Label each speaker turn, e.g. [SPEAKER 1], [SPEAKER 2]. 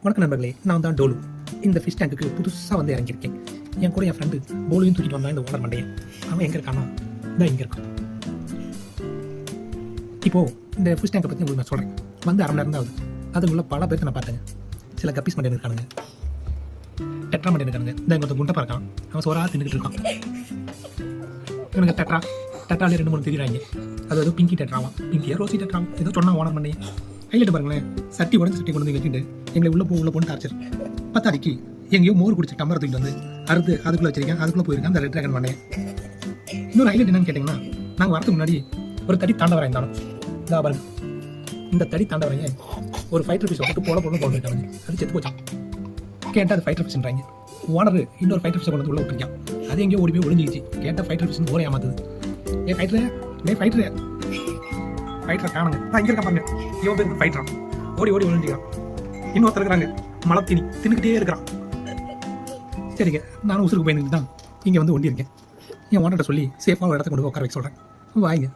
[SPEAKER 1] வணக்கம் நண்பர்களே, நான் தான் டோலு. இந்த ஃபிஷ் டேங்குக்கு புதுசாக வந்து இறங்கியிருக்கேன். என் கூட என் ஃப்ரெண்டு போலையும் தூக்கிட்டு வந்தான் இந்த ஓனர் மண்டையன். அவன் எங்கே இருக்கானா? இதான் இங்கே இருக்கான். இப்போது இந்த ஃபிஷ் டேங்கை பற்றி உங்களுக்கு நான் சொல்கிறேன். வந்து அரை மணி நேரம் தான் ஆகுது. அதுக்குள்ளே பல பேருக்கு நான் பார்த்தேங்க. சில கப்பீஸ் மண்டையன் இருக்கானுங்க, டெட்ரா மண்டையன் இருக்கானுங்க. இந்த இங்கே ஒருத்தன் குண்டப்பா இருக்கான், அவன் சோறா தின்னுக்கிட்டு இருக்கான். இவனுங்க டெட்ராலே 2-3 தெரியுறாங்க. அது ஏதோ பிங்கி டெட்ராவான், பிங்கியா ரோசி டெட்ராவும் ஏதோ சொன்னா ஓனர் மண்டையன். ஹைலைட் பாருங்களேன், சட்டி கொண்டு வந்து வச்சுட்டு எங்களை உள்ள போன்னு டார்ச்சர். பத்தாடிக்கு எங்கேயோ மோர் குடிச்சு டம்பரை தூக்கிட்டு வந்து அறுத்து அதுக்குள்ளே வச்சிருக்கேன். அதுக்குள்ளே போயிருக்கேன் அந்த ரெட் ட்ராகன் மண்டையன். இன்னொரு ஹைலைட் என்னன்னு கேட்டிங்கன்னா, நாங்கள் வரதுக்கு முன்னாடி ஒரு தடி தாண்டவரம் இருந்தாலும் இதா பாருங்க, இந்த தடி தாண்டவரைங்க ஒரு ஃபைட்டர் ஃபிஷ் விட்டு போல போட்டுருக்காங்க. அது செத்து போச்சான். கேட்டால் அது ஃபைட்டர் ஃபிஷ்ன்றாங்க. ஓனர் இன்னொரு ஃபைட்டர் ஃபிஷை கொண்டு வந்து உள்ள விட்டுருக்கான். அது எங்கேயோ ஓடி போய் ஒளிஞ்சிச்சு. கேட்டால் ஃபைட்டர் ஃபிஷ் ஓர ஏமாத்துது. ஃபைட்டரை காணுங்க. நான் இங்கே இருக்க பாருங்க, இவன் பேருக்கு ஃபைட்டரா ஓடி ஒழிஞ்சிக்கிறான். இன்னொருத்தர் இருக்கிறாங்க, மழை தின்னுக்கிட்டே இருக்கிறான். சரிங்க, நானும் உசுருக்கு போயிட்டு தான் இங்கே வந்து ஒண்டி இருக்கேன். என் ஓனர்கிட்ட சொல்லி சேஃபாக ஒரு இடத்த கொண்டு உட்கார வைக்க சொல்கிறேன். வாங்க.